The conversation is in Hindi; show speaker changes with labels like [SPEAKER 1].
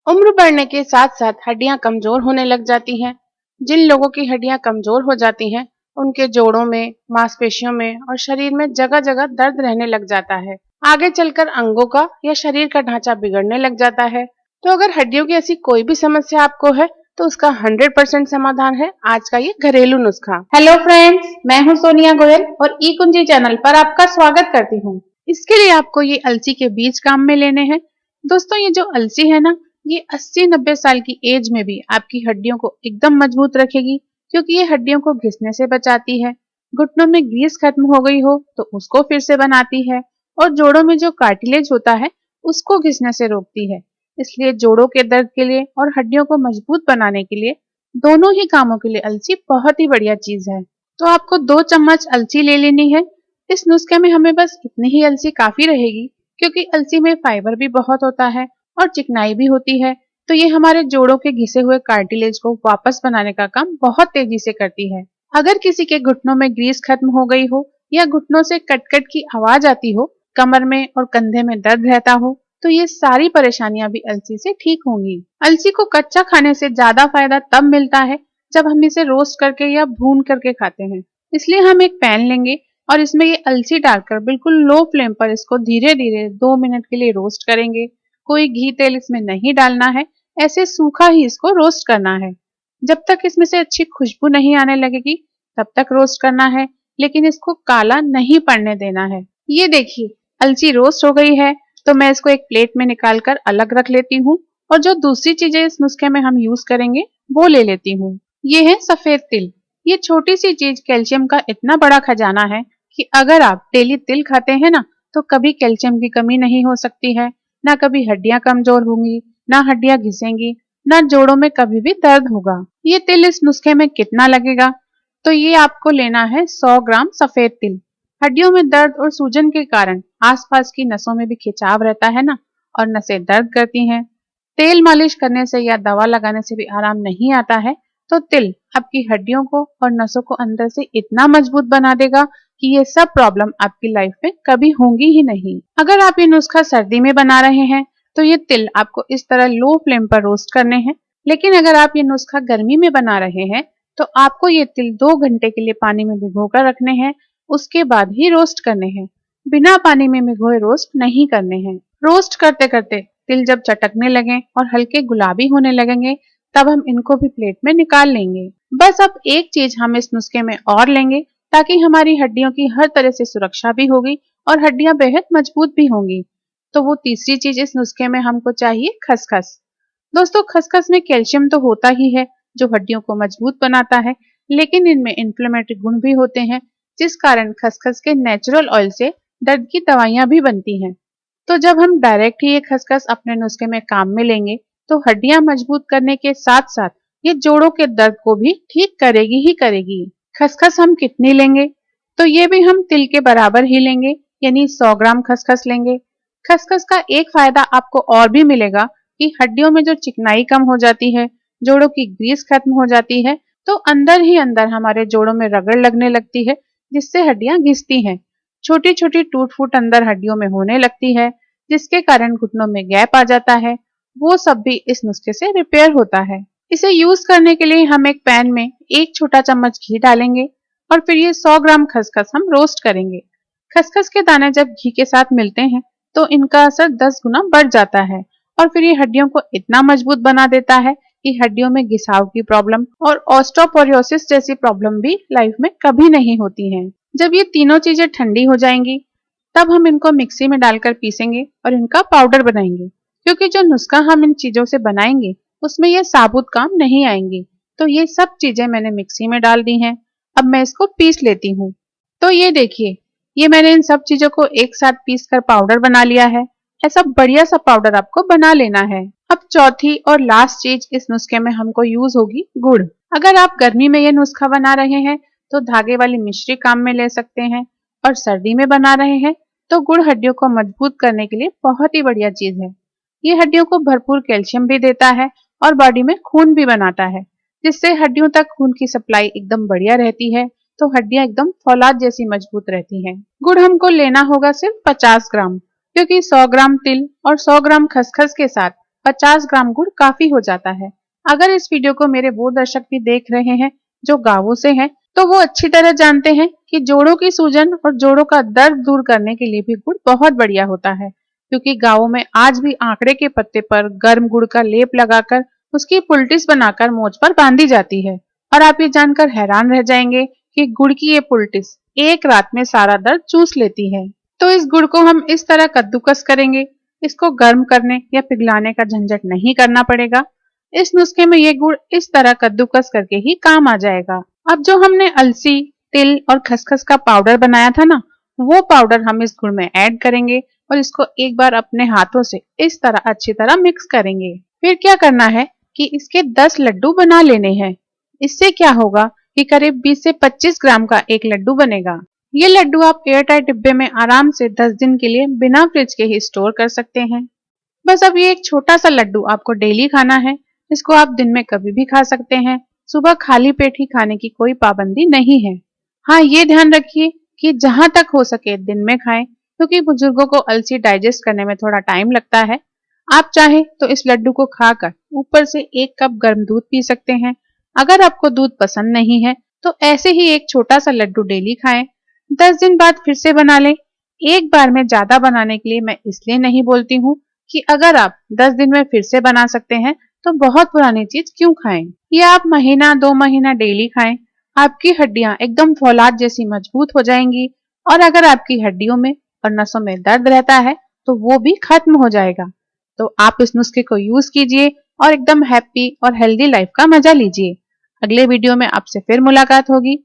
[SPEAKER 1] उम्र बढ़ने के साथ साथ हड्डियां कमजोर होने लग जाती हैं। जिन लोगों की हड्डियां कमजोर हो जाती हैं, उनके जोड़ों में, मांसपेशियों में और शरीर में जगह जगह दर्द रहने लग जाता है। आगे चलकर अंगों का या शरीर का ढांचा बिगड़ने लग जाता है। तो अगर हड्डियों की ऐसी कोई भी समस्या आपको है, तो उसका 100% समाधान है आज का ये घरेलू नुस्खा।
[SPEAKER 2] हेलो फ्रेंड्स, मैं हूं सोनिया गोयल और ई कुंजी चैनल पर आपका स्वागत करती हूं।
[SPEAKER 1] इसके लिए आपको ये अलसी के बीज काम में लेने हैं। दोस्तों, ये जो अलसी है ना, ये 80-90 साल की एज में भी आपकी हड्डियों को एकदम मजबूत रखेगी, क्योंकि ये हड्डियों को घिसने से बचाती है। घुटनों में ग्रीस खत्म हो गई हो तो उसको फिर से बनाती है, और जोड़ों में जो कार्टिलेज होता है उसको घिसने से रोकती है। इसलिए जोड़ों के दर्द के लिए और हड्डियों को मजबूत बनाने के लिए, दोनों ही कामों के लिए अलसी बहुत ही बढ़िया चीज है। तो आपको 2 चम्मच अलसी ले लेनी है। इस नुस्खे में हमें बस इतनी ही अलसी काफी रहेगी, क्योंकि अलसी में फाइबर भी बहुत होता है और चिकनाई भी होती है। तो ये हमारे जोड़ों के घिसे हुए कार्टिलेज को वापस बनाने का काम बहुत तेजी से करती है। अगर किसी के घुटनों में ग्रीस खत्म हो गई हो या घुटनों से कट कट की आवाज आती हो, कमर में और कंधे में दर्द रहता हो, तो ये सारी परेशानियां भी अलसी से ठीक होंगी। अलसी को कच्चा खाने से ज्यादा फायदा तब मिलता है जब हम इसे रोस्ट करके या भून करके खाते हैं। इसलिए हम एक पैन लेंगे और इसमें ये अलसी डालकर बिल्कुल लो फ्लेम पर इसको धीरे धीरे 2 मिनट के लिए रोस्ट करेंगे। कोई घी तेल इसमें नहीं डालना है, ऐसे सूखा ही इसको रोस्ट करना है। जब तक इसमें से अच्छी खुशबू नहीं आने लगेगी तब तक रोस्ट करना है, लेकिन इसको काला नहीं पड़ने देना है। ये देखिए, अलसी रोस्ट हो गई है, तो मैं इसको एक प्लेट में निकाल कर अलग रख लेती हूँ, और जो दूसरी चीजें इस नुस्खे में हम यूज करेंगे वो ले लेती हूँ। ये है सफेद तिल। ये छोटी सी चीज कैल्शियम का इतना बड़ा खजाना है कि अगर आप डेली तिल खाते हैं ना, तो कभी कैल्शियम की कमी नहीं हो सकती है, ना कभी हड्डियां कमजोर होंगी, ना हड्डियां घिसेंगी, ना जोड़ों में कभी भी दर्द होगा। ये तिल इस नुस्खे में कितना लगेगा? तो ये आपको लेना है 100 ग्राम सफेद तिल। हड्डियों में दर्द और सूजन के कारण आसपास की नसों में भी खिंचाव रहता है ना, और नसें दर्द करती हैं। तेल मालिश करने से या दवा लगाने से भी आराम नहीं आता है, तो तिल आपकी हड्डियों को और नसों को अंदर से इतना मजबूत बना देगा कि ये सब प्रॉब्लम आपकी लाइफ में कभी होंगी ही नहीं। अगर आप ये नुस्खा सर्दी में बना रहे हैं, तो ये तिल आपको इस तरह लो फ्लेम पर रोस्ट करने हैं। लेकिन अगर आप ये नुस्खा गर्मी में बना रहे हैं, तो आपको ये तिल 2 घंटे के लिए पानी में भिगोकर रखने हैं, उसके बाद ही रोस्ट करने हैं। बिना पानी में भिगोए रोस्ट नहीं करने हैं। रोस्ट करते करते तिल जब चटकने लगे और हल्के गुलाबी होने लगेंगे, तब हम इनको भी प्लेट में निकाल लेंगे। बस अब एक चीज हम इस नुस्खे में और लेंगे, ताकि हमारी हड्डियों की हर तरह से सुरक्षा भी होगी और हड्डियां बेहद मजबूत भी होंगी। तो वो तीसरी चीज इस नुस्खे में हमको चाहिए, खसखस। दोस्तों, खसखस में कैल्शियम तो होता ही है, जो हड्डियों को मजबूत बनाता है, लेकिन इनमें इन्फ्लेमेटरी गुण भी होते हैं, जिस कारण खसखस के नेचुरल ऑयल से दर्द की दवाइयां भी बनती हैं। तो जब हम डायरेक्ट ही ये खसखस अपने नुस्खे में काम में लेंगे, तो हड्डियां मजबूत करने के साथ साथ ये जोड़ों के दर्द को भी ठीक करेगी ही करेगी। खसखस हम कितनी लेंगे? तो ये भी हम तिल के बराबर ही लेंगे, यानी 100 ग्राम खसखस लेंगे। खसखस का एक फायदा आपको और भी मिलेगा कि हड्डियों में जो चिकनाई कम हो जाती है, जोड़ों की ग्रीस खत्म हो जाती है, तो अंदर ही अंदर हमारे जोड़ों में रगड़ लगने लगती है, जिससे हड्डियां घिसती हैं। छोटी छोटी टूट फूट अंदर हड्डियों में होने लगती है, जिसके कारण घुटनों में गैप आ जाता है। वो सब भी इस नुस्खे से रिपेयर होता है। इसे यूज करने के लिए हम एक पैन में 1 छोटा चम्मच घी डालेंगे, और फिर ये 100 ग्राम खसखस हम रोस्ट करेंगे। खसखस के दाने जब घी के साथ मिलते हैं, तो इनका असर 10 गुना बढ़ जाता है, और फिर ये हड्डियों को इतना मजबूत बना देता है कि हड्डियों में घिसाव की प्रॉब्लम और ऑस्टियोपोरोसिस जैसी प्रॉब्लम भी लाइफ में कभी नहीं होती है। जब ये तीनों चीजें ठंडी हो जाएंगी, तब हम इनको मिक्सी में डालकर पीसेंगे और इनका पाउडर बनाएंगे, क्योंकि जो नुस्खा हम इन चीजों से बनाएंगे उसमें ये साबुत काम नहीं आएंगी। तो ये सब चीजें मैंने मिक्सी में डाल दी हैं। अब मैं इसको पीस लेती हूँ। तो ये देखिए, ये मैंने इन सब चीजों को एक साथ पीस कर पाउडर बना लिया है। ऐसा बढ़िया सा पाउडर आपको बना लेना है। अब चौथी और लास्ट चीज इस नुस्खे में हमको यूज होगी, गुड़। अगर आप गर्मी में ये नुस्खा बना रहे हैं, तो धागे वाली मिश्री काम में ले सकते हैं, और सर्दी में बना रहे हैं तो गुड़ हड्डियों को मजबूत करने के लिए बहुत ही बढ़िया चीज है। ये हड्डियों को भरपूर कैल्शियम भी देता है और बॉडी में खून भी बनाता है, जिससे हड्डियों तक खून की सप्लाई एकदम बढ़िया रहती है, तो हड्डियां एकदम फौलाद जैसी मजबूत रहती हैं। गुड़ हमको लेना होगा सिर्फ 50 ग्राम, क्योंकि 100 ग्राम तिल और 100 ग्राम खसखस के साथ 50 ग्राम गुड़ काफी हो जाता है। अगर इस वीडियो को मेरे वो दर्शक भी देख रहे हैं जो गांवों से हैं, तो वो अच्छी तरह जानते हैं कि जोड़ों की सूजन और जोड़ों का दर्द दूर करने के लिए भी गुड़ बहुत बढ़िया होता है, क्योंकि गांवों में आज भी आंकड़े के पत्ते पर गर्म गुड़ का लेप लगाकर उसकी पुल्टिस बनाकर मोच पर बांधी जाती है। और आप ये जानकर हैरान रह जाएंगे कि गुड़ की ये पुल्टिस एक रात में सारा दर्द चूस लेती है। तो इस गुड़ को हम इस तरह कद्दूकस करेंगे। इसको गर्म करने या पिघलाने का झंझट नहीं करना पड़ेगा। इस नुस्खे में ये गुड़ इस तरह कद्दूकस करके ही काम आ जाएगा। अब जो हमने अलसी, तिल और खसखस का पाउडर बनाया था ना, वो पाउडर हम इस गुड़ में ऐड करेंगे और इसको एक बार अपने हाथों से इस तरह अच्छी तरह मिक्स करेंगे। फिर क्या करना है कि इसके 10 लड्डू बना लेने हैं। इससे क्या होगा कि करीब 20 से 25 ग्राम का एक लड्डू बनेगा। ये लड्डू आप एयरटाइट डिब्बे में आराम से 10 दिन के लिए बिना फ्रिज के ही स्टोर कर सकते हैं। बस अब ये एक छोटा सा लड्डू आपको डेली खाना है। इसको आप दिन में कभी भी खा सकते हैं। सुबह खाली पेट ही खाने की कोई पाबंदी नहीं है। हाँ, ये ध्यान रखिए कि जहां तक हो सके दिन में खाएं, क्योंकि बुजुर्गों को अलसी डाइजेस्ट करने में थोड़ा टाइम लगता है। आप चाहें तो इस लड्डू को खाकर ऊपर से 1 कप गर्म दूध पी सकते हैं। अगर आपको दूध पसंद नहीं है तो ऐसे ही एक छोटा सा लड्डू डेली खाएं। 10 दिन बाद फिर से बना लें। एक बार में ज्यादा बनाने के लिए मैं इसलिए नहीं बोलती हूँ कि अगर आप 10 दिन में फिर से बना सकते हैं तो बहुत पुरानी चीज क्यों खाएं। ये आप महीना 2 महीना डेली खाएं। आपकी हड्डियां एकदम फौलाद जैसी मजबूत हो जाएंगी और अगर आपकी हड्डियों में और नसों में दर्द रहता है तो वो भी खत्म हो जाएगा। तो आप इस नुस्खे को यूज कीजिए और एकदम हैप्पी और हेल्दी लाइफ का मजा लीजिए। अगले वीडियो में आपसे फिर मुलाकात होगी।